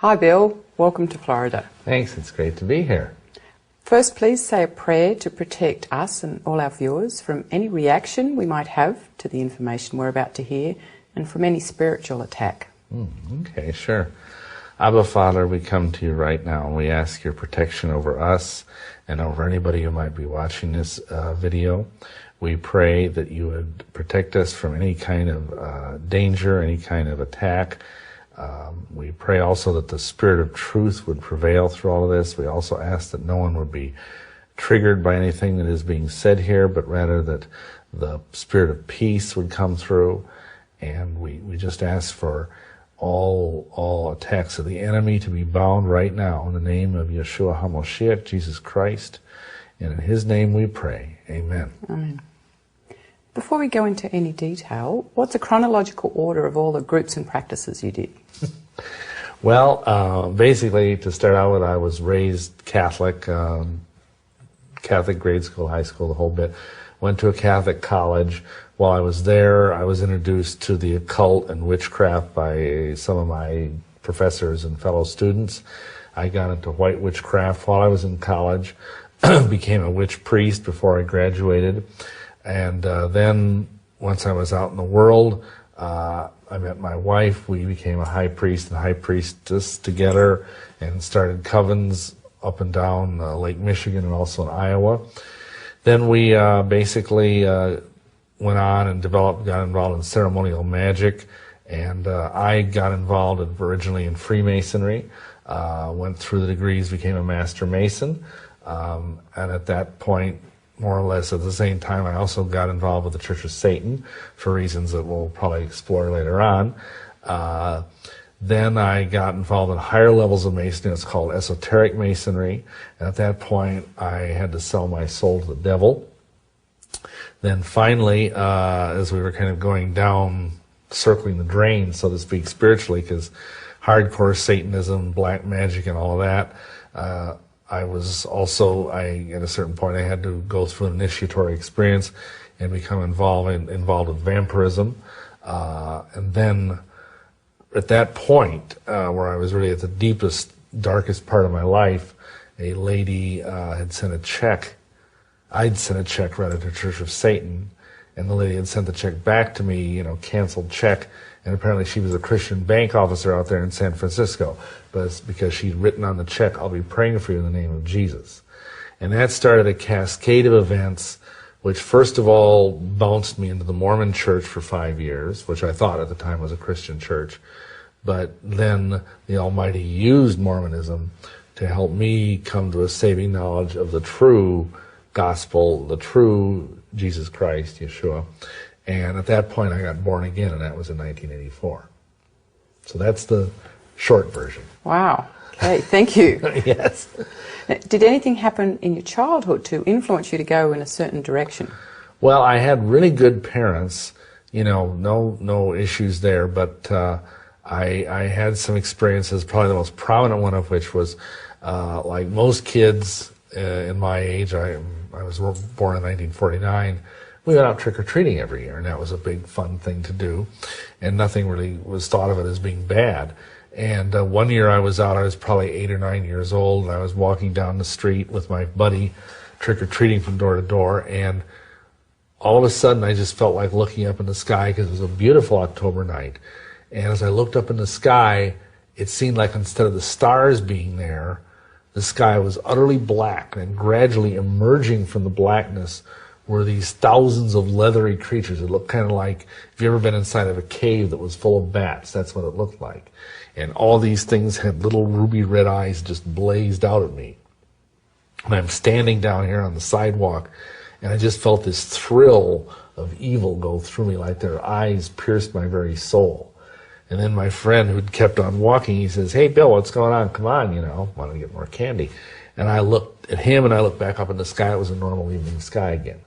Hi Bill, welcome to Florida. Thanks, it's great to be here. First, please say a prayer to protect us and all our viewers from any reaction we might have to the information we're about to hear and from any spiritual attack. Okay, sure. Abba Father, we come to you right now and we ask your protection over us and over anybody who might be watching this video. We pray that you would protect us from any kind of danger, any kind of attack. We pray also that the spirit of truth would prevail through all of this. We also ask that no one would be triggered by anything that is being said here, but rather that the spirit of peace would come through. And we just ask for all attacks of the enemy to be bound right now in the name of Yeshua HaMoshiach, Jesus Christ. And in his name we pray. Amen. Amen. Before we go into any detail, what's the chronological order of all the groups and practices you did? Well, basically, to start out with, I was raised Catholic, Catholic grade school, high school, the whole bit. Went to a Catholic college. While I was there, I was introduced to the occult and witchcraft by some of my professors and fellow students. I got into white witchcraft while I was in college, became a witch priest before I graduated. And then, once I was out in the world, I met my wife. We became a high priest and high priestess together and started covens up and down Lake Michigan and also in Iowa. Then we basically went on and got involved in ceremonial magic, and I got involved originally in Freemasonry, went through the degrees, became a Master Mason, and at that point, more or less at the same time, I also got involved with the Church of Satan for reasons that we'll probably explore later on. Then I got involved in higher levels of Masonry. It's called esoteric Masonry. And at that point, I had to sell my soul to the devil. Then finally, as we were kind of going down, circling the drain, so to speak, spiritually, because hardcore Satanism, black magic, and all of that, I was also, at a certain point, I had to go through an initiatory experience and become involved with vampirism. And then at that point, where I was really at the deepest, darkest part of my life, a lady had sent a check. I'd sent a check rather to Church of Satan, and the lady had sent the check back to me, canceled check. And apparently she was a Christian bank officer out there in San Francisco. But it's because she'd written on the check, "I'll be praying for you in the name of Jesus." And that started a cascade of events, which first of all bounced me into the Mormon church for 5 years, which I thought at the time was a Christian church. But then the Almighty used Mormonism to help me come to a saving knowledge of the true gospel, the true Jesus Christ, Yeshua. And at that point, I got born again, and that was in 1984. So that's the short version. Wow. Okay, thank you. Yes. Did anything happen in your childhood to influence you to go in a certain direction? Well, I had really good parents, no issues there, but I had some experiences, probably the most prominent one of which was, like most kids in my age, I was born in 1949, we went out trick-or-treating every year, and that was a big fun thing to do, and nothing really was thought of it as being bad. And one year I was out, I was probably 8 or 9 years old, and I was walking down the street with my buddy, trick-or-treating from door to door, and all of a sudden I just felt like looking up in the sky because it was a beautiful October night. And as I looked up in the sky, it seemed like instead of the stars being there, the sky was utterly black, and gradually emerging from the blackness were these thousands of leathery creatures. It looked kind of like, if you've ever been inside of a cave that was full of bats, that's what it looked like. And all these things had little ruby red eyes just blazed out at me. And I'm standing down here on the sidewalk, and I just felt this thrill of evil go through me, like their eyes pierced my very soul. And then my friend who'd kept on walking, he says, "Hey, Bill, what's going on? Come on, want to get more candy." And I looked at him, and I looked back up in the sky. It was a normal evening sky again.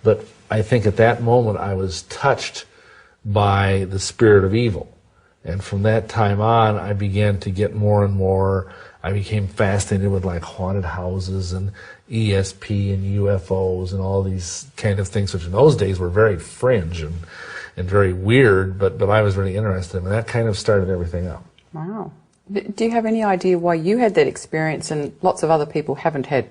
But I think at that moment I was touched by the spirit of evil. And from that time on, I began to get more and more, I became fascinated with like haunted houses and ESP and UFOs and all these kind of things, which in those days were very fringe and very weird, but I was really interested in them. And that kind of started everything up. Wow. Do you have any idea why you had that experience and lots of other people haven't had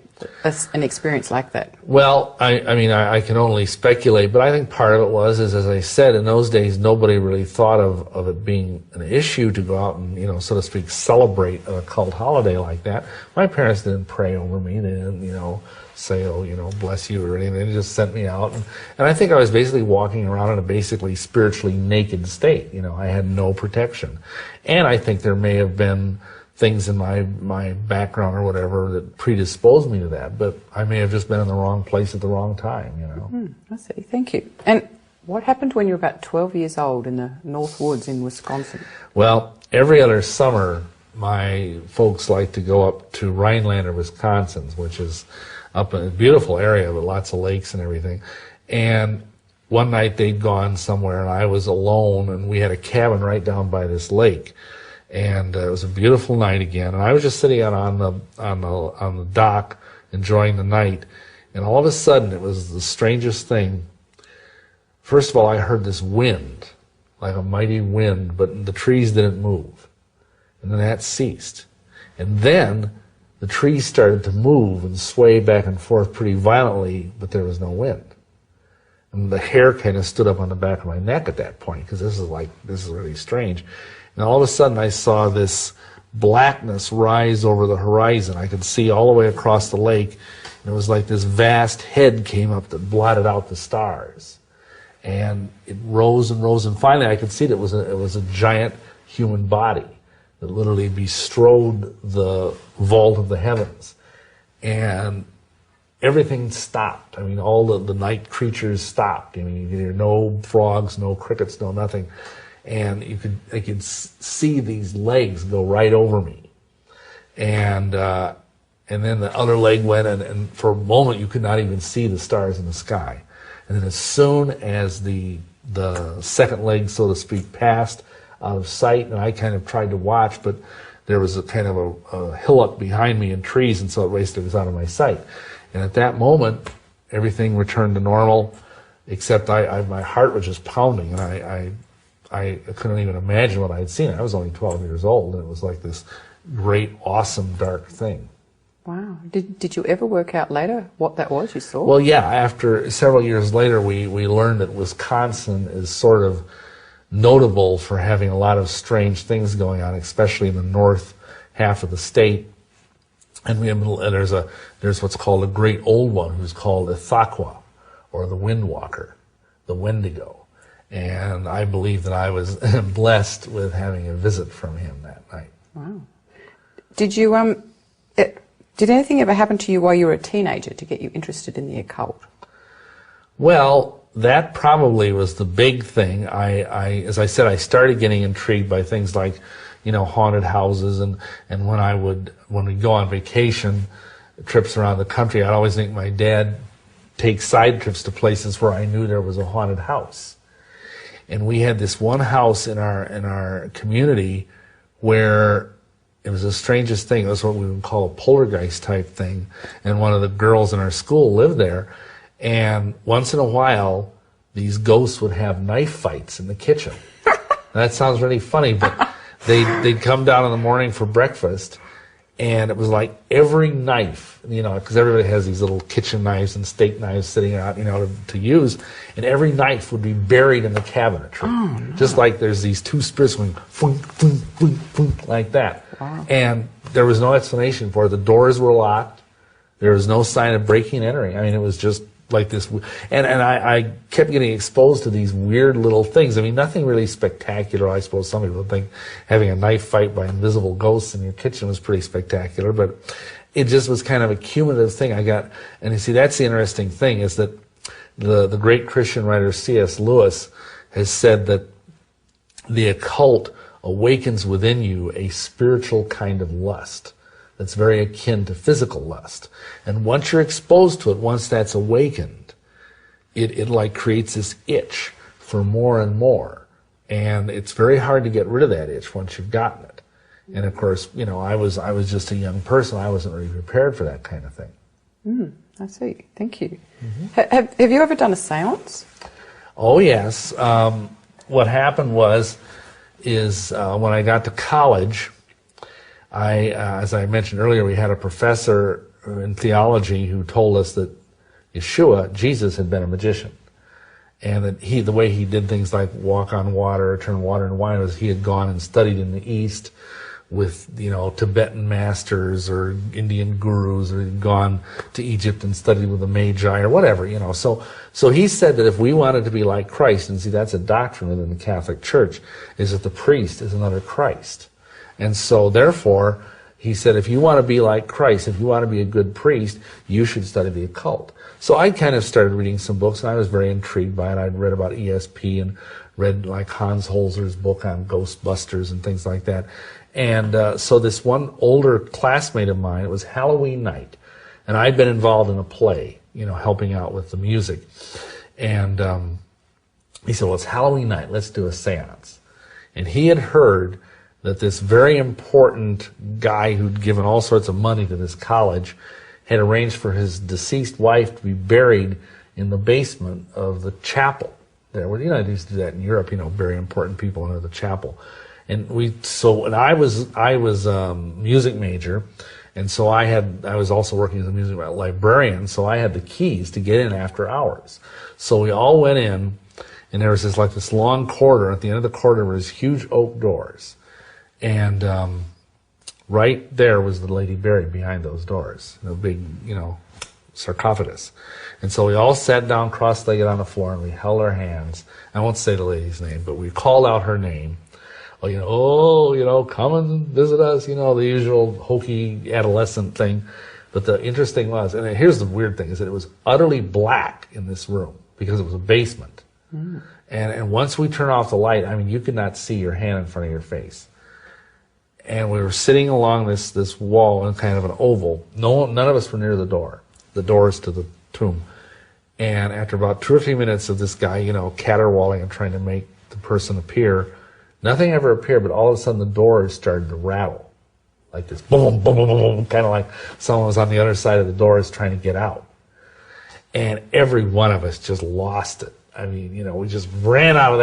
an experience like that? Well, I mean, I can only speculate, but I think part of it was, as I said, in those days, nobody really thought of it being an issue to go out and, you know, so to speak, celebrate an occult holiday like that. My parents didn't pray over me. They didn't, you know, say, oh, you know, bless you or anything. They just sent me out. And I think I was basically walking around in a basically spiritually naked state. You know, I had no protection. And I think there may have been things in my background or whatever that predisposed me to that, but I may have just been in the wrong place at the wrong time, you know. I see, thank you. And what happened when you were about 12 years old in the North Woods in Wisconsin? Well, every other summer, my folks like to go up to Rhinelander, Wisconsin, which is up in a beautiful area with lots of lakes and everything. And one night they'd gone somewhere and I was alone, and we had a cabin right down by this lake. And it was a beautiful night again, and I was just sitting out on the dock enjoying the night, and all of a sudden it was the strangest thing. First of all, I heard this wind, like a mighty wind, but the trees didn't move. And then that ceased. And then the trees started to move and sway back and forth pretty violently, but there was no wind. And the hair kind of stood up on the back of my neck at that point, because this is really strange. And all of a sudden I saw this blackness rise over the horizon. I could see all the way across the lake, and it was like this vast head came up that blotted out the stars. And it rose and rose, and finally I could see that it was a giant human body that literally bestrode the vault of the heavens. And everything stopped. I mean, all the night creatures stopped. I mean, you could hear no frogs, no crickets, no nothing. And I could see these legs go right over me. And then the other leg went, and for a moment you could not even see the stars in the sky. And then as soon as the second leg, so to speak, passed out of sight, and I kind of tried to watch, but there was a kind of a hillock behind me and trees, and so it was out of my sight. And at that moment, everything returned to normal, except my heart was just pounding, and I couldn't even imagine what I had seen. I was only 12 years old, and it was like this great, awesome, dark thing. Wow. Did you ever work out later what that was you saw? Well, yeah. After several years later, we learned that Wisconsin is sort of notable for having a lot of strange things going on, especially in the north half of the state. And there's what's called a great old one, who's called Ithaqua, or the Windwalker, the Wendigo. And I believe that I was blessed with having a visit from him that night. Wow. Did anything ever happen to you while you were a teenager to get you interested in the occult? Well, that probably was the big thing. As I said, I started getting intrigued by things like, you know, haunted houses, and when we'd go on vacation, trips around the country, I'd always think my dad take side trips to places where I knew there was a haunted house. And we had this one house in our community where it was the strangest thing. It was what we would call a poltergeist type thing. And one of the girls in our school lived there. And once in a while, these ghosts would have knife fights in the kitchen. That sounds really funny, but they'd come down in the morning for breakfast, and it was like every knife, you know, because everybody has these little kitchen knives and steak knives sitting out, you know, to use, and every knife would be buried in the cabinetry. Oh, no. Just like there's these two spirits going funk, funk, funk, funk, like that. Wow. And there was no explanation for it. The doors were locked. There was no sign of breaking and entering. I mean, it was just like this. And I kept getting exposed to these weird little things. I mean, nothing really spectacular. I suppose some people think having a knife fight by invisible ghosts in your kitchen was pretty spectacular, but it just was kind of a cumulative thing I got. And you see, that's the interesting thing, is that the great Christian writer C.S. Lewis has said that the occult awakens within you a spiritual kind of lust that's very akin to physical lust. And once you're exposed to it, once that's awakened, it like creates this itch for more and more. And it's very hard to get rid of that itch once you've gotten it. And of course, you know, I was just a young person. I wasn't really prepared for that kind of thing. I see. Thank you. Mm-hmm. Have you ever done a seance? Oh, yes. What happened was when I got to college, as I mentioned earlier, we had a professor in theology who told us that Yeshua, Jesus, had been a magician. And that the way he did things like walk on water or turn water into wine was he had gone and studied in the East with, Tibetan masters or Indian gurus, or he'd gone to Egypt and studied with the Magi or whatever, So he said that if we wanted to be like Christ, and see, that's a doctrine within the Catholic Church, is that the priest is another Christ. And so therefore, he said, if you want to be like Christ, if you want to be a good priest, you should study the occult. So I kind of started reading some books, and I was very intrigued by it. I'd read about ESP and read like Hans Holzer's book on Ghostbusters and things like that. And so this one older classmate of mine, it was Halloween night, and I'd been involved in a play, helping out with the music. And he said, well, it's Halloween night, let's do a seance. And he had heard that this very important guy who'd given all sorts of money to this college had arranged for his deceased wife to be buried in the basement of the chapel there. Well, they used to do that in Europe, bury important people under the chapel. And I was music major, and so I was also working as a music librarian, so I had the keys to get in after hours. So we all went in, and there was this long corridor. At the end of the corridor were these huge oak doors. And right there was the lady buried behind those doors, a big, sarcophagus. And so we all sat down cross-legged on the floor, and we held our hands. I won't say the lady's name, but we called out her name. Come and visit us, the usual hokey adolescent thing. But the interesting was, and here's the weird thing, is that it was utterly black in this room because it was a basement. Mm. And once we turned off the light, you could not see your hand in front of your face. And we were sitting along this wall in kind of an oval. None of us were near the doors to the tomb. And after about 2 or 3 minutes of this guy, caterwauling and trying to make the person appear, nothing ever appeared, but all of a sudden the doors started to rattle. Like this boom, boom, boom, boom, kind of like someone was on the other side of the doors trying to get out. And every one of us just lost it. We just ran out of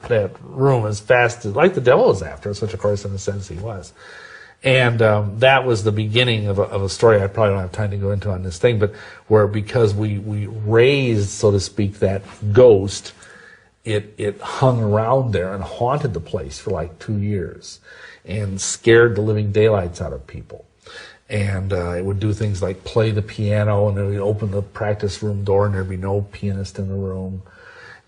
that room as fast as, like the devil was after us, which of course in a sense he was. And that was the beginning of a story I probably don't have time to go into on this thing, but where because we raised, so to speak, that ghost, it hung around there and haunted the place for like 2 years and scared the living daylights out of people. And it would do things like play the piano, and it would open the practice room door and there'd be no pianist in the room.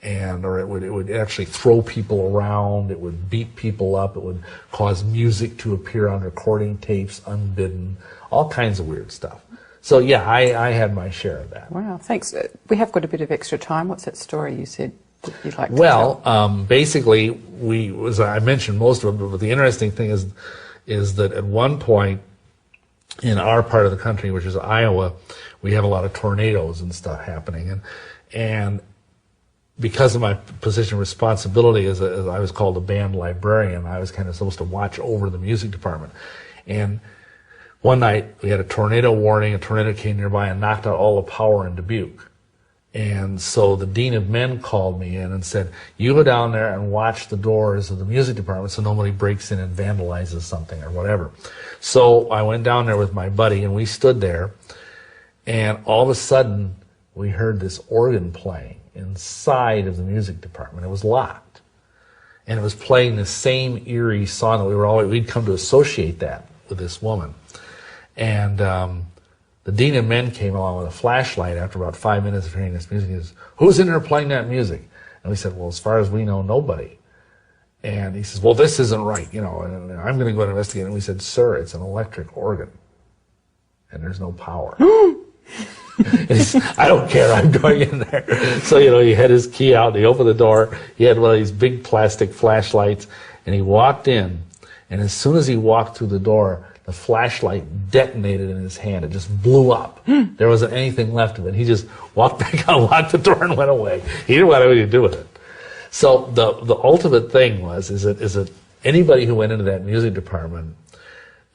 Or it would actually throw people around, it would beat people up, it would cause music to appear on recording tapes unbidden, all kinds of weird stuff. So yeah, I had my share of that. Wow, thanks. We have got a bit of extra time. What's that story you said that you'd like to tell? Basically, I mentioned most of it, but the interesting thing is that at one point in our part of the country, which is Iowa, we have a lot of tornadoes and stuff happening, and because of my position of responsibility as I was called a band librarian, I was kind of supposed to watch over the music department. And one night we had a tornado warning, a tornado came nearby and knocked out all the power in Dubuque. And so the dean of men called me in and said, you go down there and watch the doors of the music department so nobody breaks in and vandalizes something or whatever. So I went down there with my buddy and we stood there, and all of a sudden we heard this organ playing inside of the music department. It was locked, and it was playing the same eerie song that we'd come to associate that with this woman. And the dean of men came along with a flashlight after about 5 minutes of hearing this music. He says, who's in there playing that music? And we said, well, as far as we know, nobody. And he says, well, this isn't right, and I'm going to go and investigate. And we said, sir, it's an electric organ, and there's no power. And he said, I don't care, I'm going in there. So, he had his key out, and he opened the door. He had one of these big plastic flashlights, and he walked in. And as soon as he walked through the door, the flashlight detonated in his hand. It just blew up. There wasn't anything left of it. He just walked back out, locked the door, and went away. He didn't know what to do with it. So the ultimate thing is that anybody who went into that music department,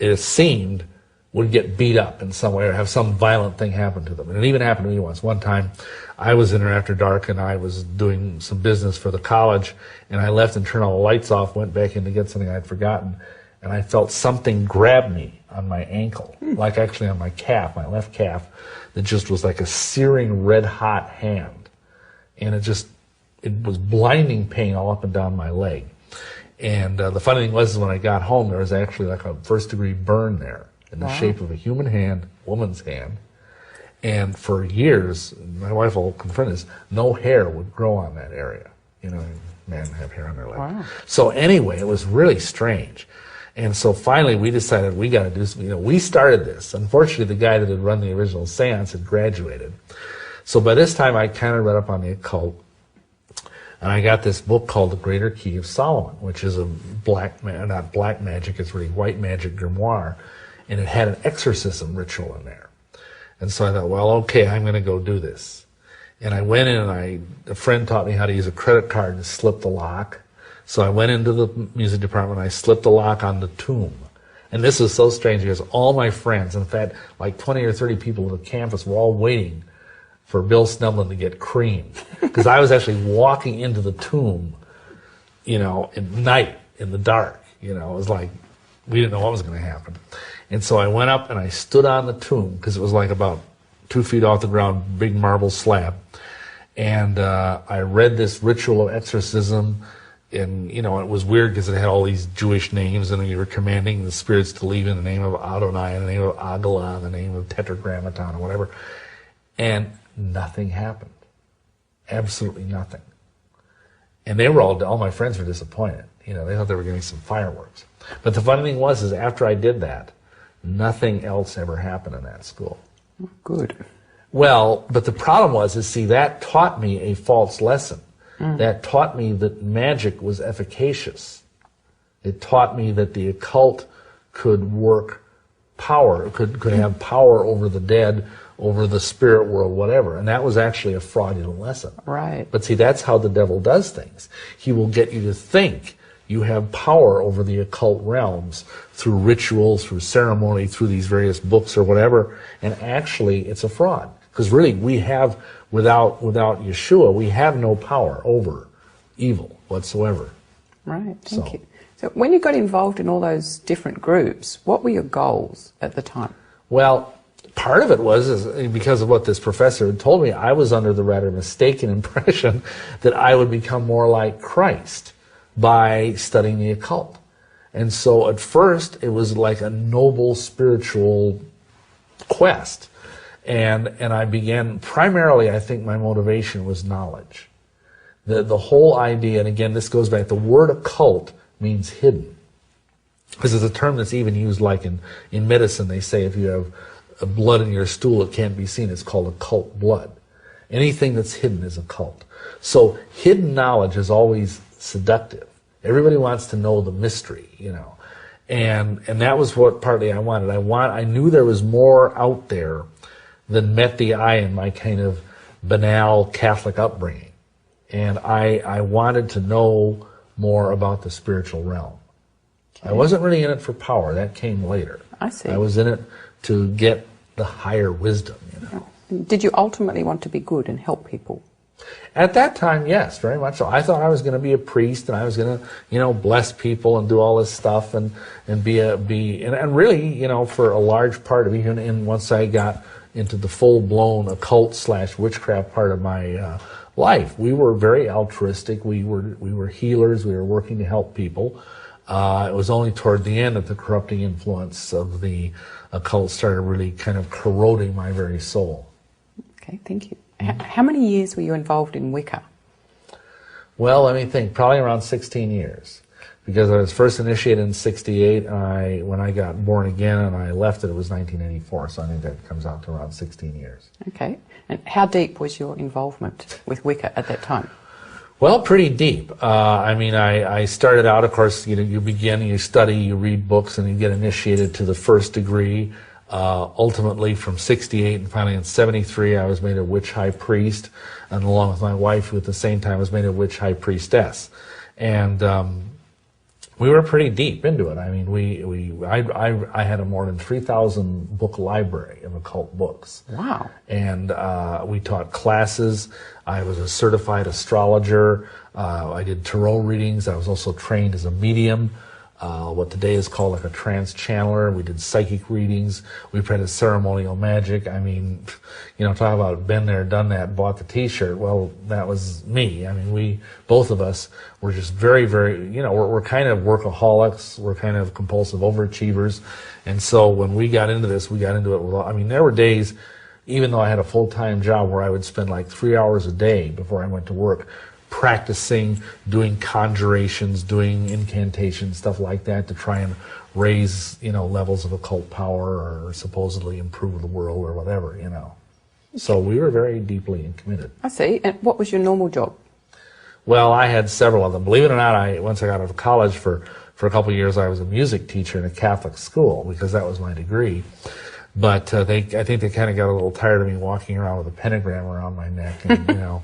it seemed, would get beat up in some way or have some violent thing happen to them. And it even happened to me once. One time, I was in there after dark, and I was doing some business for the college, and I left and turned all the lights off, went back in to get something I'd forgotten, and I felt something grab me on my ankle, like actually on my calf, my left calf, that just was like a searing red hot hand. And it was blinding pain all up and down my leg. And the funny thing was, when I got home, there was actually like a first-degree burn there in the shape of a human hand, woman's hand. And for years, my wife will confirm this, no hair would grow on that area. You know, men have hair on their leg. Wow. So anyway, it was really strange. And so finally we decided we got to do something. You know, we started this. Unfortunately, the guy that had run the original seance had graduated. So by this time, I kind of read up on the occult. And I got this book called The Greater Key of Solomon, which is a not black magic, it's really white magic grimoire. And it had an exorcism ritual in there. And so I thought, well, okay, I'm going to go do this. And I went in and a friend taught me how to use a credit card to slip the lock. So I went into the music department, I slipped the lock on the tomb. And this was so strange because all my friends, in fact, like 20 or 30 people on the campus were all waiting for Bill Sneblin to get creamed. Because I was actually walking into the tomb, you know, at night, in the dark. You know, it was like, we didn't know what was going to happen. And so I went up and I stood on the tomb, because it was like about 2 feet off the ground, big marble slab. And I read this ritual of exorcism. And, you know, it was weird because it had all these Jewish names, and you were commanding the spirits to leave in the name of Adonai, in the name of Agala, in the name of Tetragrammaton, or whatever. And nothing happened. Absolutely nothing. And they were all my friends were disappointed. You know, they thought they were getting some fireworks. But the funny thing was, is after I did that, nothing else ever happened in that school. Good. Well, but the problem was, see, that taught me a false lesson. That taught me that magic was efficacious. It taught me that the occult could work power, could have power over the dead, over the spirit world, whatever. And that was actually a fraudulent lesson. Right. But see, that's how the devil does things. He will get you to think you have power over the occult realms through rituals, through ceremony, through these various books or whatever. And actually, it's a fraud. Because really, we have, without Yeshua, we have no power over evil whatsoever. Right, thank you. So when you got involved in all those different groups, what were your goals at the time? Well, part of it was because of what this professor had told me. I was under the rather mistaken impression that I would become more like Christ by studying the occult. And so at first, it was like a noble spiritual quest. And I began, primarily, I think my motivation was knowledge. The whole idea, and again, this goes back, the word occult means hidden. This is a term that's even used like in medicine. They say if you have blood in your stool, it can't be seen. It's called occult blood. Anything that's hidden is occult. So hidden knowledge is always seductive. Everybody wants to know the mystery, you know. And that was what partly I wanted. I knew there was more out there than met the eye in my kind of banal Catholic upbringing. And I wanted to know more about the spiritual realm. Okay. I wasn't really in it for power. That came later. I see. I was in it to get the higher wisdom, you know. Did you ultimately want to be good and help people? At that time, yes, very much so. I thought I was going to be a priest, and I was going to, you know, bless people and do all this stuff, and really, you know, for a large part of even in once I got into the full-blown occult/witchcraft part of my life, we were very altruistic. We were healers. We were working to help people. It was only toward the end that the corrupting influence of the occult started really kind of corroding my very soul. Okay, thank you. How many years were you involved in Wicca? Well, let me think. Probably around 16 years. Because I was first initiated in 68, and when I got born again and I left it was 1984, so I think that comes out to around 16 years. Okay. And how deep was your involvement with Wicca at that time? Well, pretty deep. I mean, I started out, of course, you know, you begin, you study, you read books, and you get initiated to the first degree. Ultimately, from 68 and finally in 73, I was made a witch high priest, and along with my wife, who at the same time was made a witch high priestess. And we were pretty deep into it. I mean, I had a more than 3,000 book library of occult books. Wow. And we taught classes. I was a certified astrologer. I did tarot readings. I was also trained as a medium. what today is called like a trance channeler. We did psychic readings. We practiced ceremonial magic. I mean, you know, talk about been there, done that, bought the T-shirt. Well, that was me. I mean, both of us were just very, very, you know, we're kind of workaholics. We're kind of compulsive overachievers. And so when we got into this, we got into it with, I mean, there were days, even though I had a full-time job, where I would spend like 3 hours a day before I went to work practicing, doing conjurations, doing incantations, stuff like that, to try and raise, you know, levels of occult power or supposedly improve the world or whatever, you know. So we were very deeply committed. I see. And what was your normal job? Well, I had several of them. Believe it or not, once I got out of college, for a couple of years, I was a music teacher in a Catholic school because that was my degree. But I think they kind of got a little tired of me walking around with a pentagram around my neck, and, you know,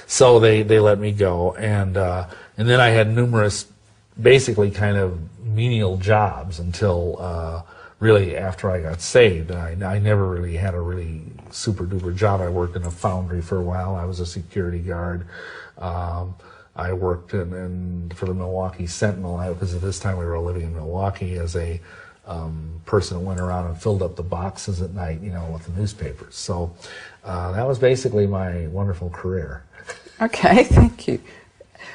so they let me go. And then I had numerous, basically kind of menial jobs until really after I got saved. I never really had a really super duper job. I worked in a foundry for a while. I was a security guard. I worked for the Milwaukee Sentinel, because at this time we were living in Milwaukee, as a person that went around and filled up the boxes at night, you know, with the newspapers. So that was basically my wonderful career. Okay, thank you.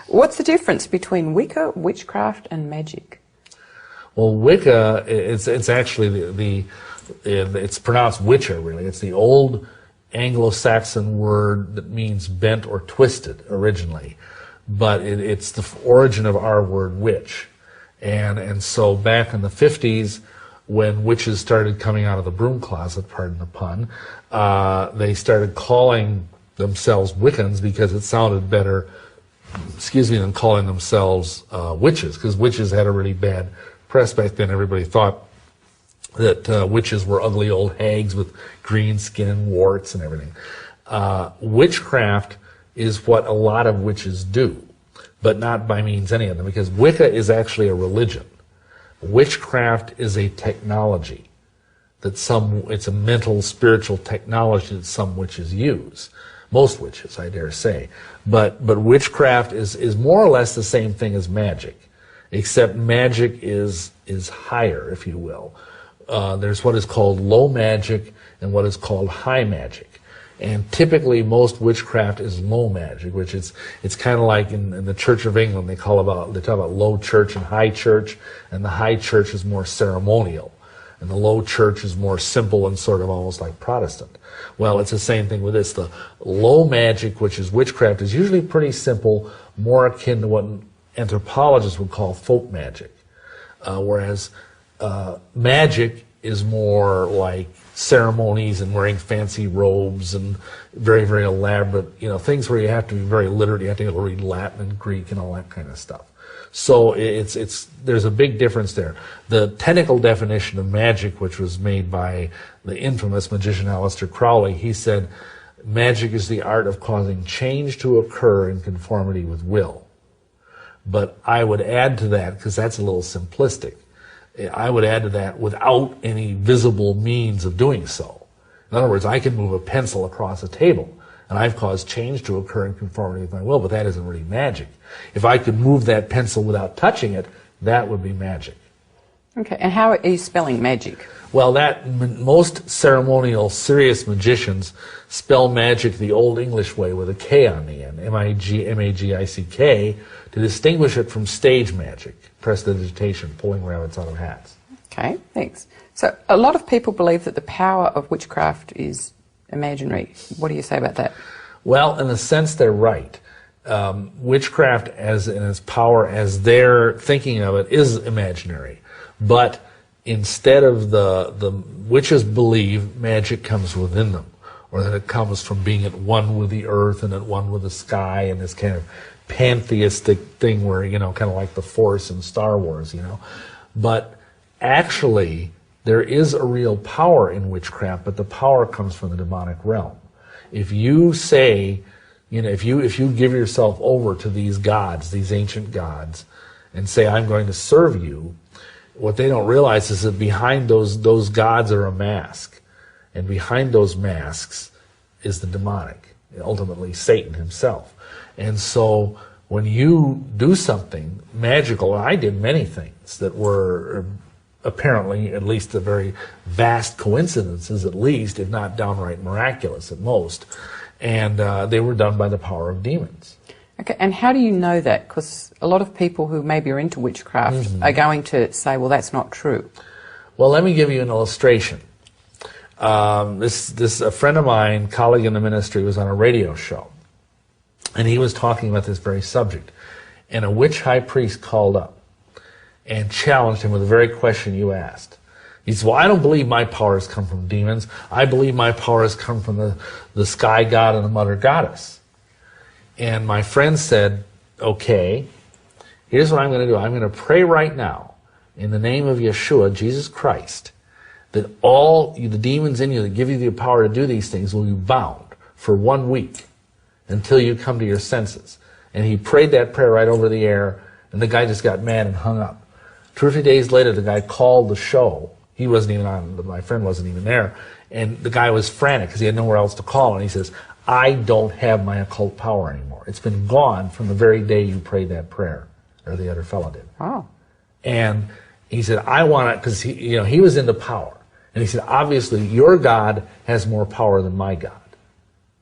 What's the difference between Wicca, witchcraft, and magic? Well, Wicca, it's actually it's pronounced witcher, really. It's the old Anglo-Saxon word that means bent or twisted originally, but it's the origin of our word witch. And so back in the 50s, when witches started coming out of the broom closet, pardon the pun, they started calling themselves Wiccans because it sounded better, than calling themselves witches, because witches had a really bad press back then. Everybody thought that witches were ugly old hags with green skin and warts and everything. Witchcraft is what a lot of witches do, but not by means any of them, because Wicca is actually a religion. Witchcraft is a technology it's a mental, spiritual technology that some witches use. Most witches, I dare say. But witchcraft is more or less the same thing as magic, except magic is higher, if you will. There's what is called low magic and what is called high magic. And typically most witchcraft is low magic, which it's kind of like in the Church of England, they talk about low church and high church, and the high church is more ceremonial, and the low church is more simple and sort of almost like Protestant. Well, it's the same thing with this. The low magic, which is witchcraft, is usually pretty simple, more akin to what anthropologists would call folk magic, whereas magic is more like ceremonies and wearing fancy robes and very, very elaborate, things where you have to be very literate. You have to be able to read Latin and Greek and all that kind of stuff. So there's a big difference there. The technical definition of magic, which was made by the infamous magician Aleister Crowley, he said, magic is the art of causing change to occur in conformity with will. But I would add to that, because that's a little simplistic, I would add to that without any visible means of doing so. In other words, I can move a pencil across a table, and I've caused change to occur in conformity with my will, but that isn't really magic. If I could move that pencil without touching it, that would be magic. Okay, and how are you spelling magic? Well, most ceremonial, serious magicians spell magic the old English way with a K on the end, M-A-G-I-C-K, to distinguish it from stage magic, prestidigitation, pulling rabbits out of hats. Okay, thanks. So a lot of people believe that the power of witchcraft is imaginary. What do you say about that? Well, in a sense, they're right. Witchcraft, in its power, as they're thinking of it, is imaginary. But instead of the witches believe magic comes within them, or that it comes from being at one with the earth and at one with the sky, and this kind of pantheistic thing where, kind of like the Force in Star Wars, But actually, there is a real power in witchcraft, but the power comes from the demonic realm. If you say, if you give yourself over to these gods, these ancient gods, and say, I'm going to serve you, what they don't realize is that behind those gods are a mask. And behind those masks is the demonic, ultimately Satan himself. And so when you do something magical, and I did many things that were apparently, at least a very vast coincidences, at least, if not downright miraculous at most, and they were done by the power of demons. Okay, and how do you know that? Because a lot of people who maybe are into witchcraft are going to say, well, that's not true. Well, let me give you an illustration. A friend of mine, colleague in the ministry, was on a radio show, and he was talking about this very subject. And a witch high priest called up and challenged him with the very question you asked. He said, well, I don't believe my powers come from demons. I believe my powers come from the sky god and the mother goddess. And my friend said, okay, here's what I'm going to do. I'm going to pray right now in the name of Yeshua, Jesus Christ, that all the demons in you that give you the power to do these things will be bound for 1 week until you come to your senses. And he prayed that prayer right over the air, and the guy just got mad and hung up. 2 or 3 days later, the guy called the show. He wasn't even on, my friend wasn't even there. And the guy was frantic because he had nowhere else to call. And he says, I don't have my occult power anymore. It's been gone from the very day you prayed that prayer, or the other fellow did. Oh. And he said, I want it, because he was into power. And he said, obviously, your God has more power than my God.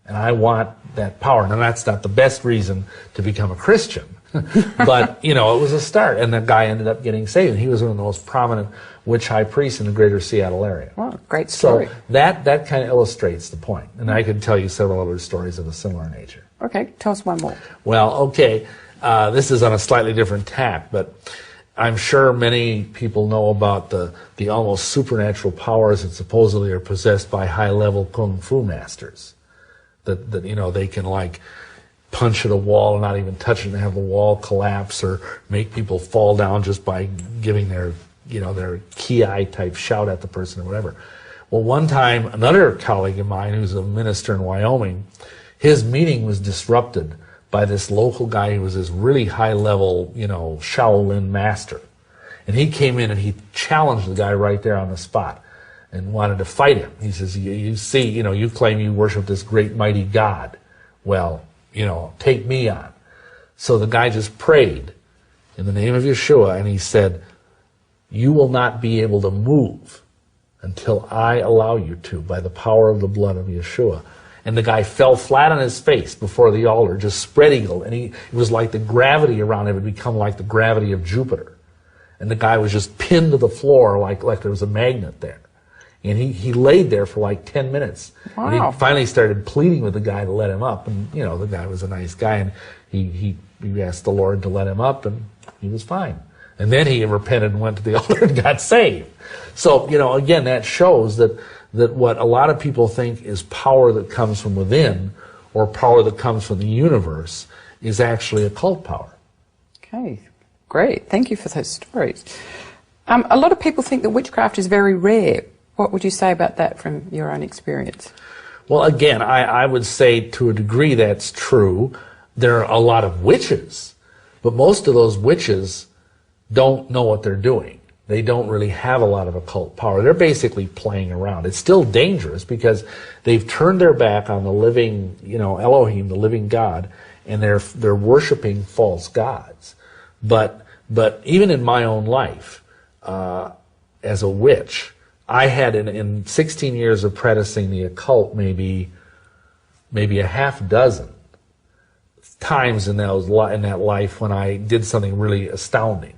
And I want that power. Now, that's not the best reason to become a Christian. But, it was a start. And that guy ended up getting saved. And he was one of the most prominent witch high priests in the greater Seattle area. Oh, great story. So that kind of illustrates the point. And I could tell you several other stories of a similar nature. Okay, tell us one more. Well, okay. This is on a slightly different tack, but I'm sure many people know about the almost supernatural powers that supposedly are possessed by high-level kung fu masters. That they can, like, punch at a wall and not even touch it and have the wall collapse, or make people fall down just by giving their ki type shout at the person or whatever. Well, one time, another colleague of mine who's a minister in Wyoming, his meeting was disrupted by this local guy who was this really high-level, Shaolin master. And he came in and he challenged the guy right there on the spot and wanted to fight him. He says, you see, you claim you worship this great mighty God. Well, take me on. So the guy just prayed in the name of Yeshua, and he said, you will not be able to move until I allow you to, by the power of the blood of Yeshua. And the guy fell flat on his face before the altar, just spread eagled, and it was like the gravity around him had become like the gravity of Jupiter. And the guy was just pinned to the floor like there was a magnet there. And he laid there for like 10 minutes. Wow. And he finally started pleading with the guy to let him up. And, the guy was a nice guy, and he asked the Lord to let him up, and he was fine. And then he repented and went to the altar and got saved. So, again, that shows that what a lot of people think is power that comes from within, or power that comes from the universe, is actually occult power. Okay, great. Thank you for those stories. A lot of people think that witchcraft is very rare. What would you say about that from your own experience? Well, again, I would say to a degree that's true. There are a lot of witches, but most of those witches don't know what they're doing. They don't really have a lot of occult power. They're basically playing around. It's still dangerous because they've turned their back on the living, Elohim, the living God, and they're worshiping false gods. But even in my own life, as a witch, I had in 16 years of practicing the occult maybe a half dozen times in that life when I did something really astounding.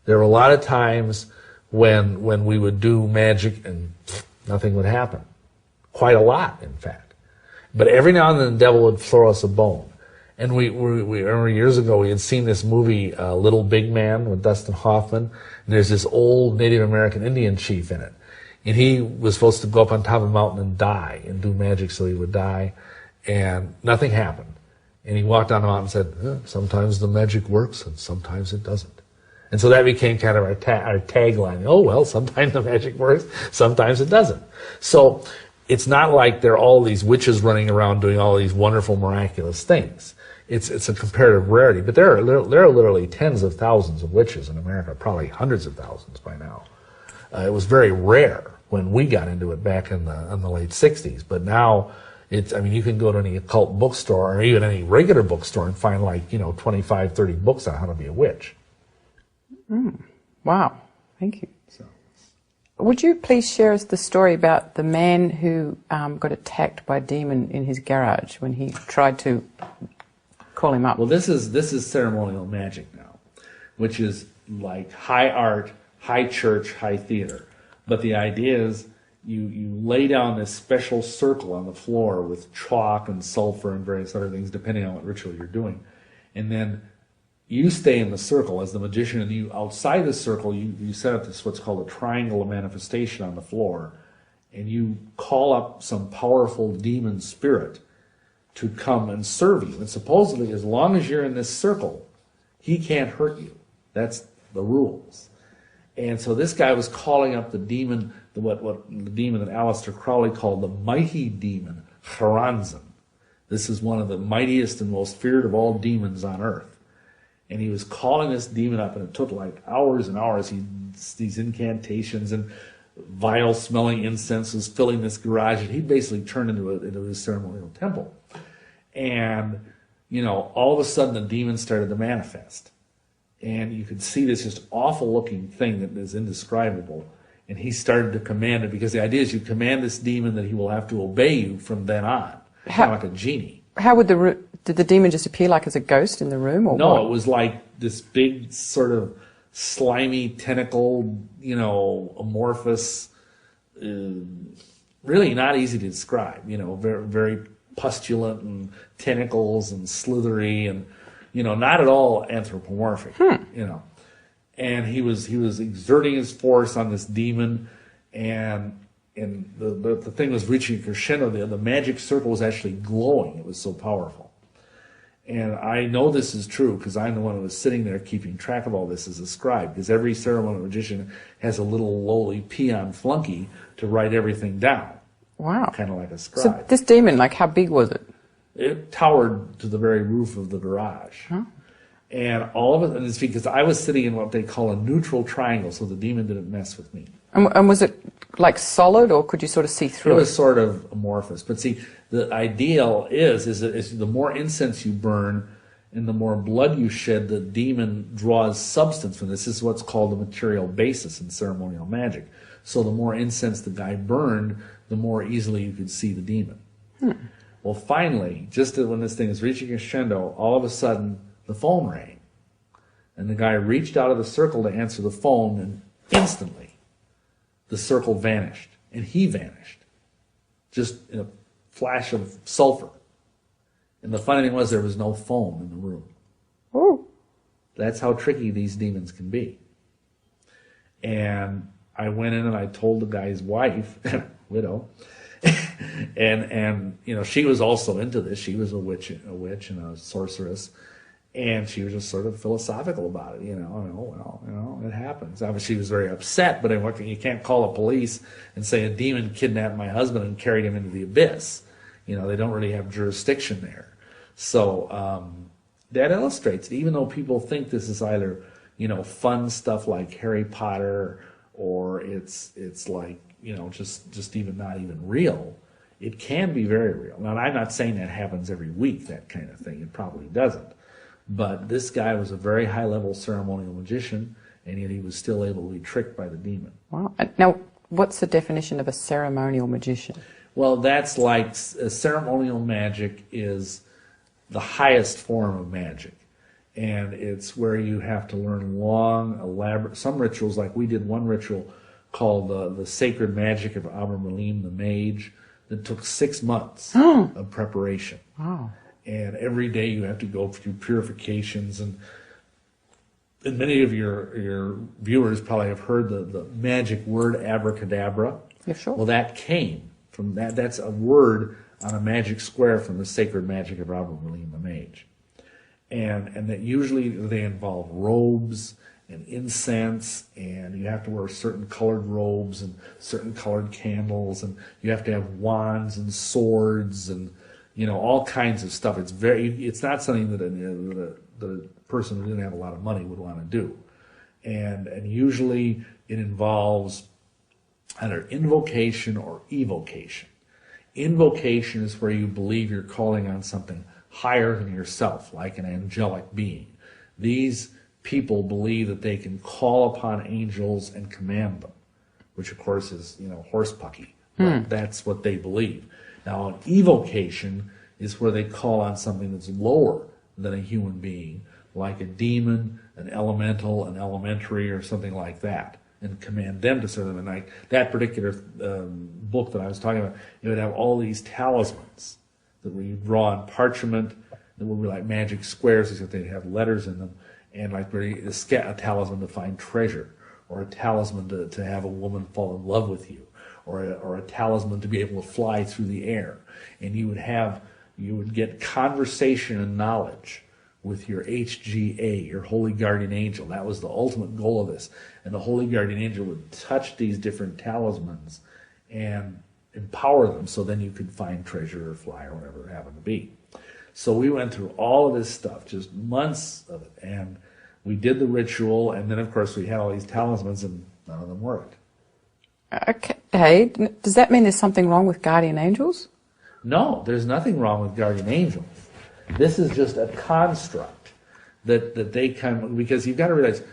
There were a lot of times when we would do magic and nothing would happen. Quite a lot, in fact. But every now and then the devil would throw us a bone. And we remember years ago we had seen this movie, Little Big Man, with Dustin Hoffman. And there's this old Native American Indian chief in it. And he was supposed to go up on top of a mountain and die and do magic so he would die. And nothing happened. And he walked down the mountain and said, sometimes the magic works and sometimes it doesn't. And so that became kind of our tagline. Oh, well, sometimes the magic works, sometimes it doesn't. So it's not like there are all these witches running around doing all these wonderful, miraculous things. It's a comparative rarity. But there are literally tens of thousands of witches in America, probably hundreds of thousands by now. It was very rare when we got into it back in the late 60s. But now I mean, you can go to any occult bookstore or even any regular bookstore and find 25, 30 books on how to be a witch. Wow, thank you. Would you please share us the story about the man who got attacked by a demon in his garage when he tried to call him up? Well, this is ceremonial magic now, which is like high art, high church, high theater. But the idea is you lay down this special circle on the floor with chalk and sulfur and various other things, depending on what ritual you're doing. And then you stay in the circle as the magician, and you outside the circle, you set up this what's called a triangle of manifestation on the floor, and you call up some powerful demon spirit to come and serve you. And supposedly, as long as you're in this circle, he can't hurt you. That's the rules. And so this guy was calling up the demon, what the demon that Aleister Crowley called the mighty demon, Haranzan. This is one of the mightiest and most feared of all demons on earth. And he was calling this demon up, and it took like hours and hours. These incantations and vile-smelling incense was filling this garage, and he basically turned into his ceremonial temple. And, all of a sudden the demon started to manifest. And you could see this just awful-looking thing that is indescribable. And he started to command it, because the idea is you command this demon that he will have to obey you from then on, kind of like a genie. How would did the demon just appear like as a ghost in the room, or no? what? It was like this big sort of slimy tentacle, amorphous, really not easy to describe. Very, very pustulant and tentacles and slithery and not at all anthropomorphic. And he was exerting his force on this demon, and the thing was reaching a crescendo. The magic circle was actually glowing. It was so powerful. And I know this is true because I'm the one who was sitting there keeping track of all this as a scribe, because every ceremonial magician has a little lowly peon flunky to write everything down. Wow. Kind of like a scribe. So this demon, how big was it? It towered to the very roof of the garage. Huh? And all of it, and it's because I was sitting in what they call a neutral triangle, so the demon didn't mess with me. And was it solid, or could you sort of see through it? It was sort of amorphous. But see, the ideal is that the more incense you burn and the more blood you shed, the demon draws substance from this. This is what's called the material basis in ceremonial magic. So the more incense the guy burned, the more easily you could see the demon. Well, finally, just when this thing is reaching a crescendo, all of a sudden the phone rang. And the guy reached out of the circle to answer the phone, and instantly the circle vanished, and he vanished, just in a flash of sulfur. And the funny thing was, there was no phone in the room. Oh. That's how tricky these demons can be. And I went in and I told the guy's wife, widow, and she was also into this. She was a witch and a sorceress. And she was just sort of philosophical about it, it happens. Obviously, she was very upset, but you can't call the police and say a demon kidnapped my husband and carried him into the abyss. They don't really have jurisdiction there. So that illustrates it. Even though people think this is either, fun stuff like Harry Potter, or it's like, just even not even real, it can be very real. Now, I'm not saying that happens every week, that kind of thing. It probably doesn't. But this guy was a very high-level ceremonial magician, and yet he was still able to be tricked by the demon. Wow. Now, what's the definition of a ceremonial magician? Well, that's like ceremonial magic is the highest form of magic. And it's where you have to learn long, elaborate, some rituals, like we did one ritual called the Sacred Magic of Abramelin the Mage, that took 6 months of preparation. Wow. And every day you have to go through purifications, and many of your viewers probably have heard the magic word abracadabra. Yeah, sure. Well, that came from that. That's a word on a magic square from the Sacred Magic of Abramelin the Mage. And that usually they involve robes and incense, and you have to wear certain colored robes and certain colored candles, and you have to have wands and swords and all kinds of stuff. It's not something that the person who didn't have a lot of money would want to do. And usually it involves either invocation or evocation. Invocation is where you believe you're calling on something higher than yourself, like an angelic being. These people believe that they can call upon angels and command them, which of course is, horsepucky. But that's what they believe. Now, an evocation is where they call on something that's lower than a human being, like a demon, an elemental, an elementary, or something like that, and command them to serve them. And like that particular book that I was talking about, it would have all these talismans that where you draw on parchment that would be like magic squares, except they'd have letters in them, and like a talisman to find treasure, or a talisman to have a woman fall in love with you, or a talisman to be able to fly through the air. And you would get conversation and knowledge with your HGA, your holy guardian angel. That was the ultimate goal of this. And the holy guardian angel would touch these different talismans and empower them, so then you could find treasure or fly or whatever it happened to be. So we went through all of this stuff, just months of it, and we did the ritual, and then of course we had all these talismans, and none of them worked. Okay, does that mean there's something wrong with guardian angels? No, there's nothing wrong with guardian angels. This is just a construct that they come, because you've got to realize,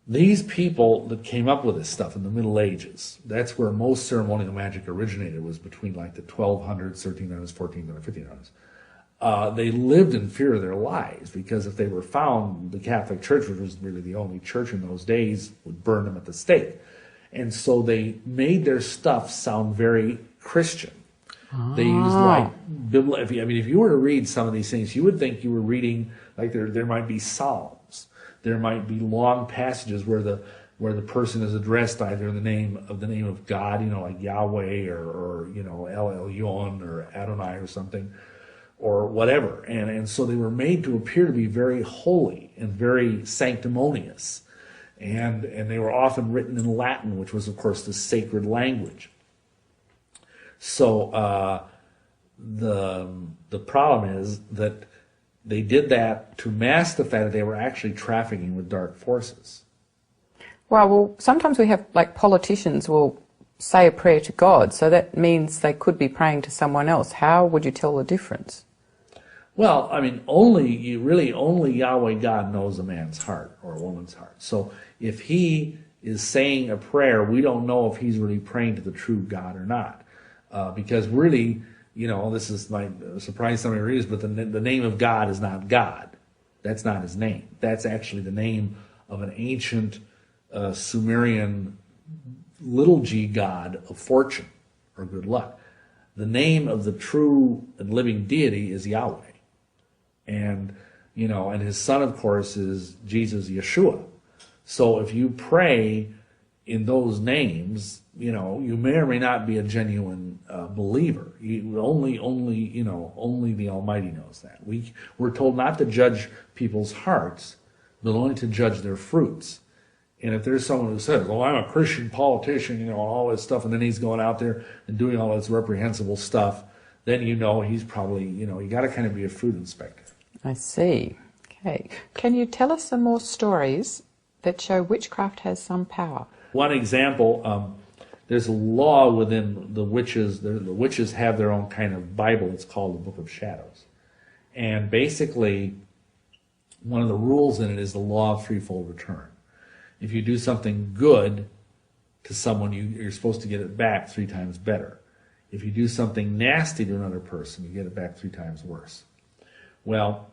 these people that came up with this stuff in the Middle Ages, that's where most ceremonial magic originated, was between like the 1200s, 1300s, 1400s, 1500s. They lived in fear of their lives, because if they were found, the Catholic Church, which was really the only church in those days, would burn them at the stake. And so they made their stuff sound very Christian. They used like if you were to read some of these things, you would think you were reading, like there might be psalms, there might be long passages where the person is addressed either in the name of God, like Yahweh or El Elyon or Adonai or something, or whatever. And so they were made to appear to be very holy and very sanctimonious. And they were often written in Latin, which was, of course, the sacred language. So the problem is that they did that to mask the fact that they were actually trafficking with dark forces. Well, sometimes we have, like, politicians will say a prayer to God, so that means they could be praying to someone else. How would you tell the difference? Well, I mean, only Yahweh God knows a man's heart or a woman's heart. So if he is saying a prayer, we don't know if he's really praying to the true God or not. Because really, this is might surprise some of your readers, but the name of God is not God. That's not his name. That's actually the name of an ancient Sumerian little g god of fortune or good luck. The name of the true and living deity is Yahweh. And his son, of course, is Jesus, Yeshua. So if you pray in those names, you may or may not be a genuine believer. Only the Almighty knows that. We're told not to judge people's hearts, but only to judge their fruits. And if there's someone who says, "Well, I'm a Christian politician," all this stuff, and then he's going out there and doing all this reprehensible stuff, then he's probably, you got to kind of be a fruit inspector. I see. Okay. Can you tell us some more stories that show witchcraft has some power? One example, there's a law within the witches. The witches have their own kind of Bible. It's called the Book of Shadows. And basically, one of the rules in it is the law of threefold return. If you do something good to someone, you're supposed to get it back 3 times better. If you do something nasty to another person, you get it back 3 times worse. Well,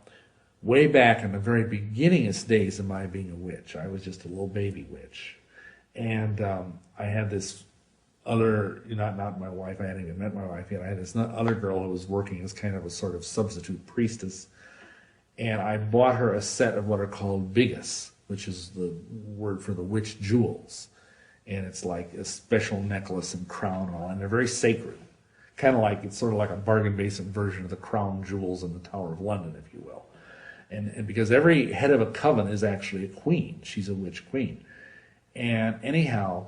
way back in the very beginningest days of my being a witch, I was just a little baby witch. And I had this other, not my wife, I hadn't even met my wife yet, I had this other girl who was working as kind of a sort of substitute priestess. And I bought her a set of what are called bigas, which is the word for the witch jewels. And it's like a special necklace and crown and all, and they're very sacred. It's sort of like a bargain basement version of the crown jewels in the Tower of London, if you will. And because every head of a coven is actually a queen. She's a witch queen. And anyhow,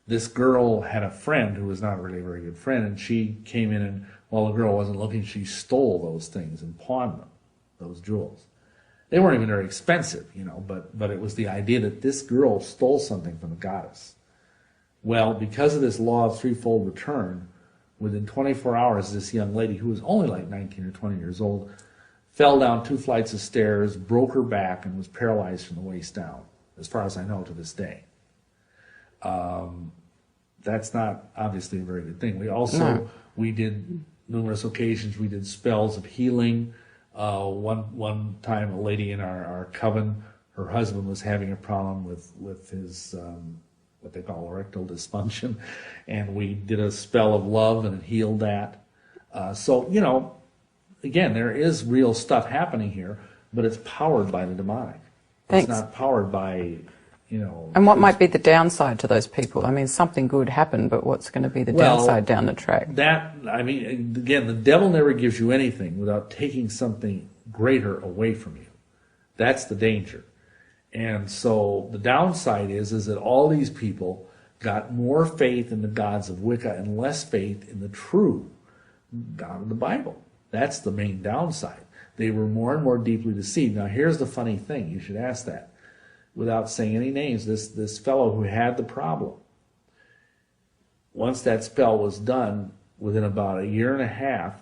this girl had a friend who was not really a very good friend, and she came in and, while the girl wasn't looking, she stole those things and pawned them, those jewels. They weren't even very expensive, but it was the idea that this girl stole something from the goddess. Well, because of this law of threefold return, Within 24 hours, this young lady, who was only like 19 or 20 years old, fell down 2 flights of stairs, broke her back, and was paralyzed from the waist down, as far as I know to this day. That's not obviously a very good thing. We also, we did numerous occasions, we did spells of healing. One time a lady in our coven, her husband was having a problem with his, what they call erectile dysfunction, and we did a spell of love and it healed that. So, you know, again, there is real stuff happening here, but it's powered by the demonic. Thanks. It's not powered by, you know... And what might be the downside to those people? I mean, something good happened, but what's going to be the downside down the track? That, I mean, again, the devil never gives you anything without taking something greater away from you. That's the danger. And so the downside is that all these people got more faith in the gods of Wicca and less faith in the true God of the Bible. That's the main downside. They were more and more deeply deceived. Now, here's the funny thing. You should ask that. Without saying any names, this fellow who had the problem, once that spell was done, within about 1.5 years,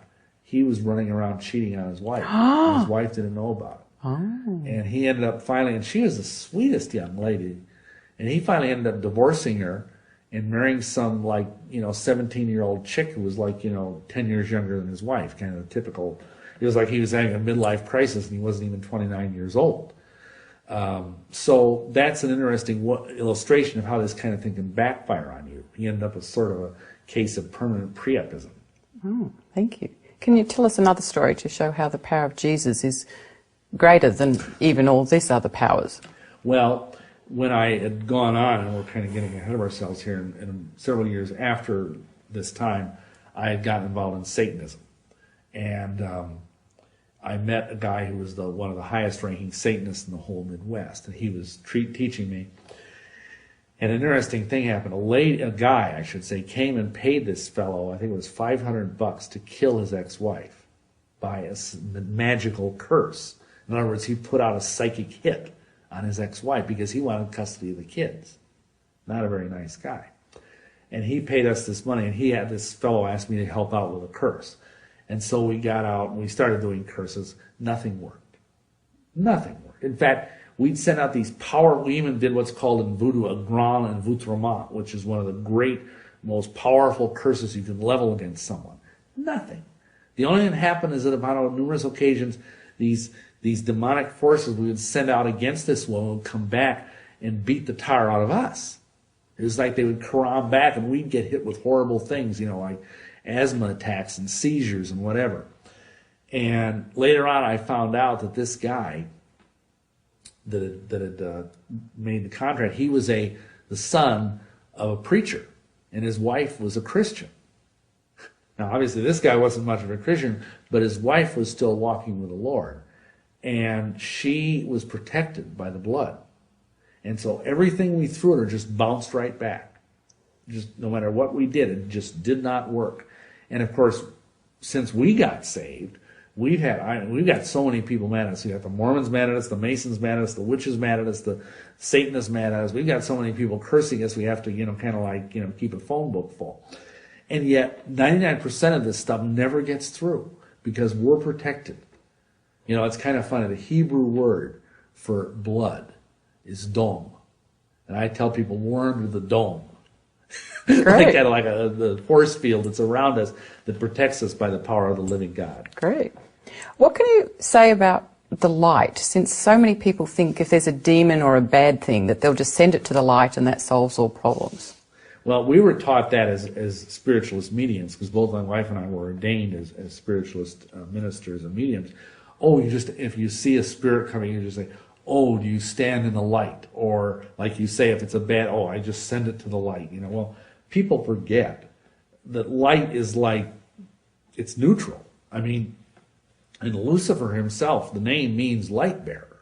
he was running around cheating on his wife. And his wife didn't know about it. Oh. And he ended up finally, and she was the sweetest young lady, and he finally ended up divorcing her and marrying some, like, you know, 17-year-old chick who was like, you know, 10 years younger than his wife, kind of a typical. It was like he was having a midlife crisis and he wasn't even 29 years old. So that's an interesting illustration of how this kind of thing can backfire on you. He ended up with sort of a case of permanent priapism. Oh, thank you. Can you tell us another story to show how the power of Jesus is greater than even all these other powers? Well, when I had gone on, and we're kind of getting ahead of ourselves here, and several years after this time, I had gotten involved in Satanism. And I met a guy who was one of the highest-ranking Satanists in the whole Midwest, and he was teaching me. And an interesting thing happened. A guy, I should say, came and paid this fellow, I think it was $500 to kill his ex-wife by a magical curse. In other words, he put out a psychic hit on his ex-wife because he wanted custody of the kids. Not a very nice guy. And he paid us this money, and this fellow asked me to help out with a curse. And so we got out and we started doing curses. Nothing worked. Nothing worked. In fact, we'd send out these we even did what's called in voodoo a grand envoûtement, which is one of the great, most powerful curses you can level against someone. Nothing. The only thing that happened is that upon numerous occasions, these demonic forces we would send out against this woman would come back and beat the tar out of us. It was like they would come back and we'd get hit with horrible things, you know, like asthma attacks and seizures and whatever. And later on I found out that this guy that had made the contract, he was the son of a preacher, and his wife was a Christian. Now obviously this guy wasn't much of a Christian, but his wife was still walking with the Lord. And she was protected by the blood. And so everything we threw at her just bounced right back. Just no matter what we did, it just did not work. And of course, since we got saved, we've got so many people mad at us. We got the Mormons mad at us, the Masons mad at us, the witches mad at us, the Satanists mad at us. We've got so many people cursing us, we have to, you know, kind of like, you know, keep a phone book full. And yet 99% of this stuff never gets through because we're protected. You know, it's kind of funny. The Hebrew word for blood is dome. And I tell people we're under the dome. Like kind of like the force field that's around us that protects us by the power of the living God. Great. What can you say about the light, since so many people think if there's a demon or a bad thing that they'll just send it to the light and that solves all problems? Well, we were taught that as spiritualist mediums, because both my wife and I were ordained as spiritualist ministers and mediums. Oh, if you see a spirit coming, you just say, oh, do you stand in the light? Or like you say, if it's a bad, oh, I just send it to the light. You know, well, people forget that light is like, it's neutral. I mean, and Lucifer himself, the name means light bearer.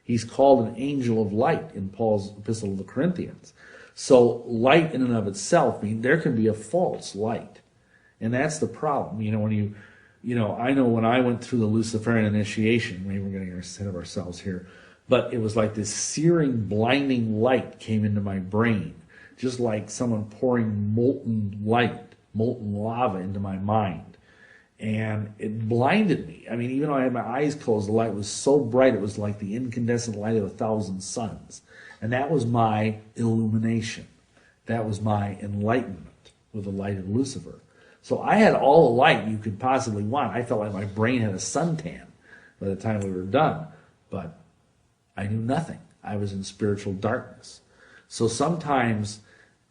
He's called an angel of light in Paul's epistle to the Corinthians. So light in and of itself, I mean, there can be a false light. And that's the problem. You know, when I know when I went through the Luciferian initiation, maybe we're getting ahead of ourselves here, but it was like this searing, blinding light came into my brain, just like someone pouring molten light, molten lava into my mind. And it blinded me. I mean, even though I had my eyes closed, the light was so bright, it was like the incandescent light of 1,000 suns. And that was my illumination. That was my enlightenment with the light of Lucifer. So I had all the light you could possibly want. I felt like my brain had a suntan by the time we were done. But I knew nothing. I was in spiritual darkness. So sometimes,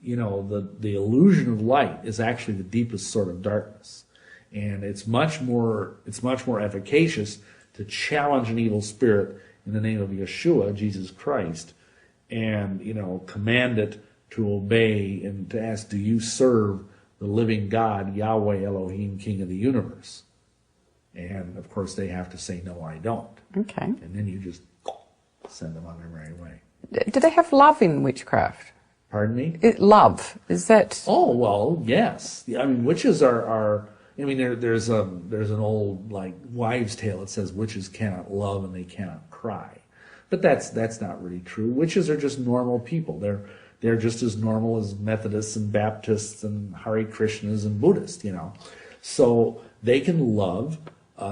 you know, the illusion of light is actually the deepest sort of darkness. And it's much more efficacious to challenge an evil spirit in the name of Yeshua, Jesus Christ, and, you know, command it to obey and to ask, do you serve the living God, Yahweh Elohim, King of the universe? And, of course, they have to say, no, I don't. Okay. And then you just send them on their merry way. Do they have love in witchcraft? Pardon me? Love, is that... Oh, well, yes. I mean, witches are I mean, there's an old, like, wives' tale that says witches cannot love and they cannot cry. But that's not really true. Witches are just normal people. They're just as normal as Methodists and Baptists and Hare Krishnas and Buddhists, you know. So they can love.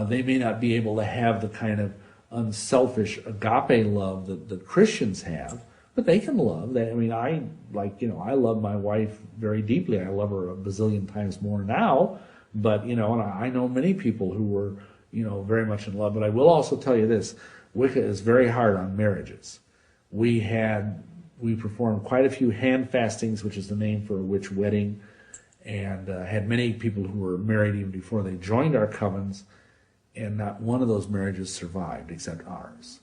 They may not be able to have the kind of unselfish agape love that Christians have, but they can love. I mean, I love my wife very deeply. I love her a bazillion times more now. But, you know, and I know many people who were, you know, very much in love. But I will also tell you this, Wicca is very hard on marriages. We performed quite a few hand fastings, which is the name for a witch wedding, and had many people who were married even before they joined our covens, and not one of those marriages survived except ours.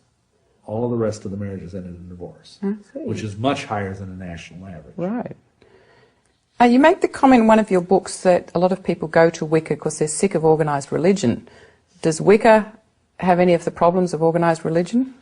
All of the rest of the marriages ended in divorce, which is much higher than the national average. Right. You make the comment in one of your books that a lot of people go to Wicca because they're sick of organised religion. Does Wicca have any of the problems of organised religion?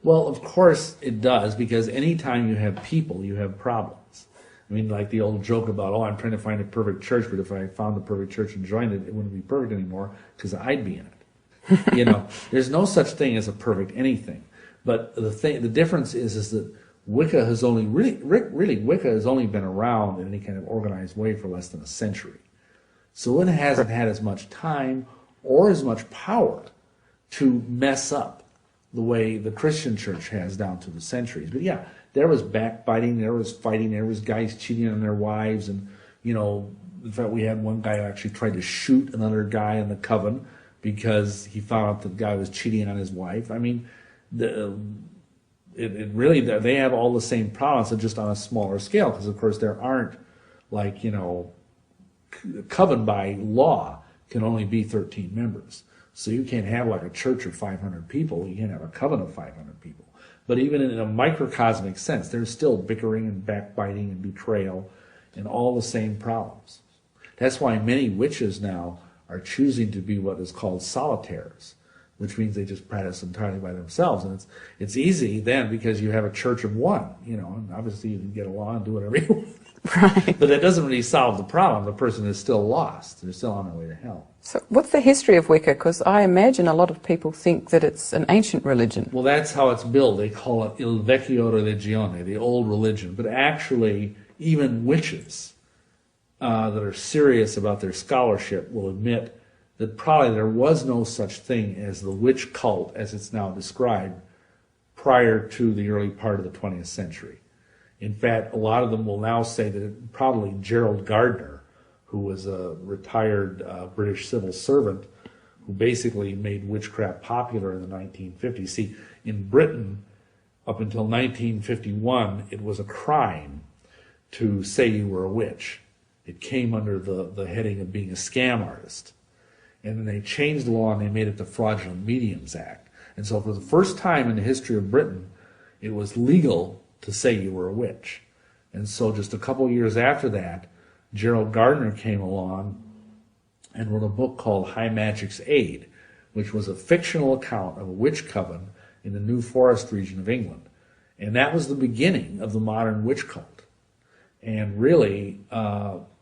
Well, of course it does, because anytime you have people, you have problems. I mean, like the old joke about, oh, I'm trying to find a perfect church, but if I found the perfect church and joined it, it wouldn't be perfect anymore because I'd be in it. You know, there's no such thing as a perfect anything. But the difference is that Wicca has only Wicca has only been around in any kind of organized way for less than a century. So it hasn't had as much time or as much power to mess up the way the Christian church has down through the centuries. But yeah, there was backbiting, there was fighting, there was guys cheating on their wives, and, you know, in fact, we had one guy who actually tried to shoot another guy in the coven because he found out the guy was cheating on his wife. I mean, they have all the same problems, but just on a smaller scale, because of course there aren't, like, you know, coven by law can only be 13 members. So you can't have like a church of 500 people, you can't have a coven of 500 people. But even in a microcosmic sense, there's still bickering and backbiting and betrayal and all the same problems. That's why many witches now are choosing to be what is called solitaires, which means they just practice entirely by themselves. And it's easy then because you have a church of one, you know, and obviously you can get along and do whatever you want. Right. But that doesn't really solve the problem. The person is still lost. They're still on their way to hell. So what's the history of Wicca? Because I imagine a lot of people think that it's an ancient religion. Well, that's how it's billed. They call it il vecchio religione, the old religion. But actually, even witches that are serious about their scholarship will admit that probably there was no such thing as the witch cult as it's now described prior to the early part of the 20th century. In fact, a lot of them will now say that probably Gerald Gardner, who was a retired British civil servant, who basically made witchcraft popular in the 1950s. See, in Britain, up until 1951, it was a crime to say you were a witch. It came under the heading of being a scam artist. And then they changed the law and they made it the Fraudulent Mediums Act. And so for the first time in the history of Britain, it was legal to say you were a witch. And so just a couple years after that, Gerald Gardner came along and wrote a book called High Magic's Aid, which was a fictional account of a witch coven in the New Forest region of England. And that was the beginning of the modern witch cult. And really,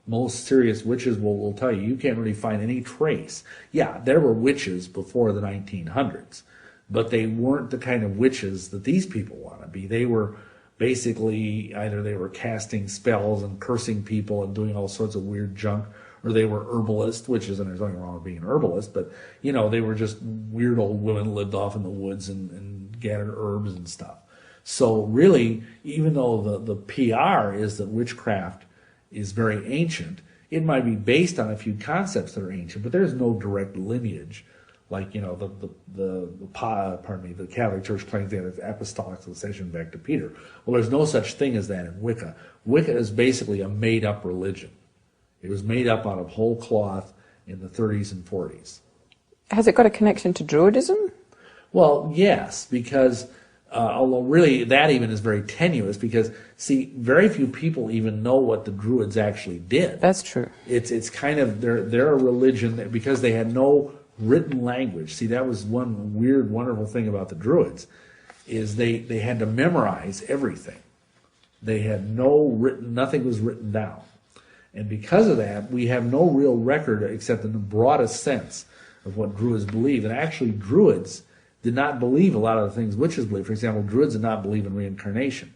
most serious witches will tell you, you can't really find any trace. Yeah, there were witches before the 1900s, but they weren't the kind of witches that these people want to be. They were basically, either they were casting spells and cursing people and doing all sorts of weird junk, or they were herbalists, which isn't, there's nothing wrong with being an herbalist, but, you know, they were just weird old women who lived off in the woods and gathered herbs and stuff. So really, even though the PR is that witchcraft is very ancient, it might be based on a few concepts that are ancient, but there's no direct lineage. Like, you know, the Catholic Church claims they have apostolic succession back to Peter. Well, there's no such thing as that in Wicca. Wicca is basically a made-up religion. It was made up out of whole cloth in the 30s and 40s. Has it got a connection to Druidism? Well, yes, because although really that even is very tenuous, because, see, very few people even know what the Druids actually did. That's true. It's kind of, they're a religion that, because they had no written language. See, that was one weird, wonderful thing about the Druids, is they had to memorize everything. They had nothing was written down. And because of that, we have no real record except in the broadest sense of what Druids believed. And actually, Druids did not believe a lot of the things witches believe. For example, Druids did not believe in reincarnation.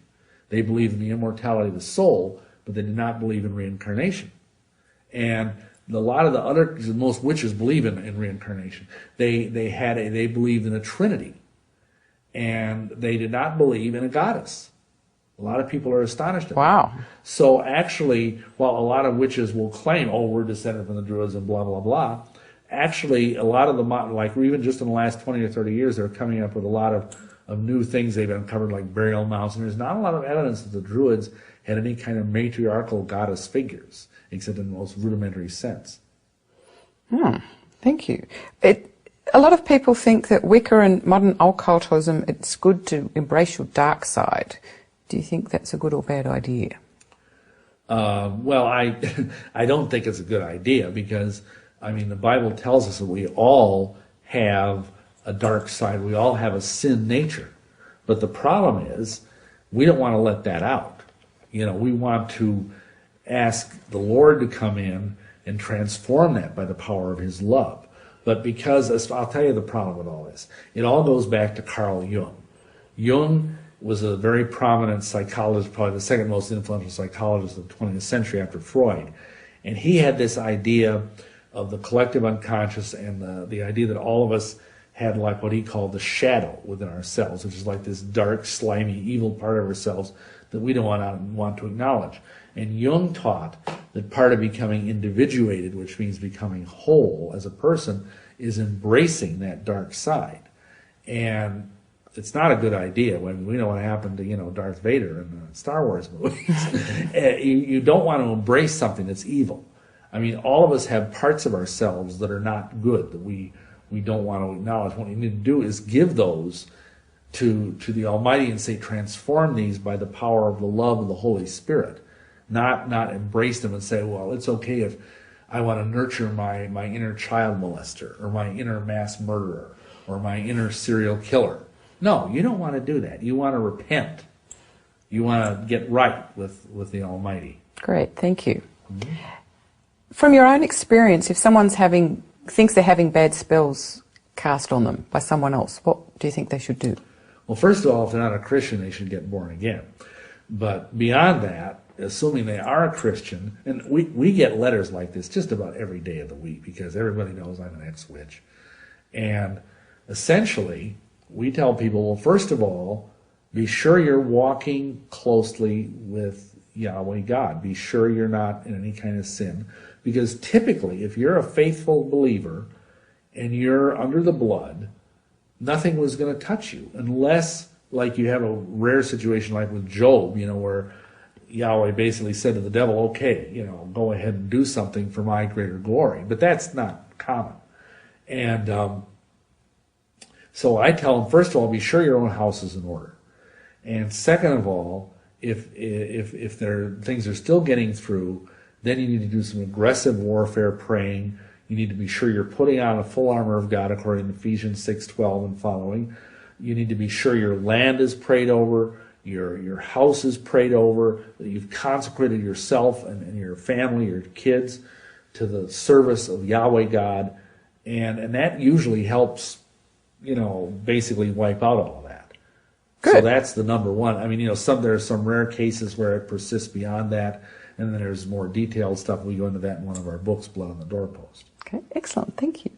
They believed in the immortality of the soul, but they did not believe in reincarnation. And a lot of the other, most witches believe in reincarnation. They believed in a trinity, and they did not believe in a goddess. A lot of people are astonished at Wow. that. So actually, while a lot of witches will claim, oh, we're descended from the Druids and blah, blah, blah, actually a lot of them, like even just in the last 20 or 30 years, they're coming up with a lot of new things they've uncovered, like burial mounds, and there's not a lot of evidence that the Druids had any kind of matriarchal goddess figures, except in the most rudimentary sense. Thank you. A lot of people think that Wicca and modern occultism, it's good to embrace your dark side. Do you think that's a good or bad idea? Well, I don't think it's a good idea, because, I mean, the Bible tells us that we all have a dark side. We all have a sin nature. But the problem is, we don't want to let that out. You know, we want to ask the Lord to come in and transform that by the power of his love. But because, I'll tell you the problem with all this. It all goes back to Carl Jung. Jung was a very prominent psychologist, probably the second most influential psychologist of the 20th century after Freud. And he had this idea of the collective unconscious, and the idea that all of us had like what he called the shadow within ourselves, which is like this dark, slimy, evil part of ourselves that we don't want to acknowledge. And Jung taught that part of becoming individuated, which means becoming whole as a person, is embracing that dark side. And it's not a good idea when we know what happened to, you know, Darth Vader in the Star Wars movies. You don't want to embrace something that's evil. I mean, all of us have parts of ourselves that are not good, that we don't want to acknowledge. What we need to do is give those to the Almighty and say, transform these by the power of the love of the Holy Spirit. Not embrace them and say, well, it's okay if I want to nurture my inner child molester, or my inner mass murderer, or my inner serial killer. No, you don't want to do that. You want to repent. You want to get right with the Almighty. Great, thank you. Mm-hmm. From your own experience, if someone's thinks they're having bad spells cast on them by someone else, what do you think they should do? Well, first of all, if they're not a Christian, they should get born again. But beyond that, assuming they are a Christian, and we get letters like this just about every day of the week, because everybody knows I'm an ex-witch. And essentially, we tell people, well, first of all, be sure you're walking closely with Yahweh God. Be sure you're not in any kind of sin. Because typically, if you're a faithful believer and you're under the blood, nothing was going to touch you, unless, like, you have a rare situation like with Job, you know, where Yahweh basically said to the devil, okay, you know, go ahead and do something for my greater glory. But that's not common. And so I tell them, first of all, be sure your own house is in order. And second of all, if things are still getting through, then you need to do some aggressive warfare praying. You need to be sure you're putting on a full armor of God according to Ephesians 6:12 and following. You need to be sure your land is prayed over, your house is prayed over, that you've consecrated yourself and your family, your kids, to the service of Yahweh God. And that usually helps, you know, basically wipe out all of that. Good. So that's the number one. I mean, you know, there are some rare cases where it persists beyond that. And then there's more detailed stuff. We go into that in one of our books, Blood on the Doorpost. Okay, excellent. Thank you.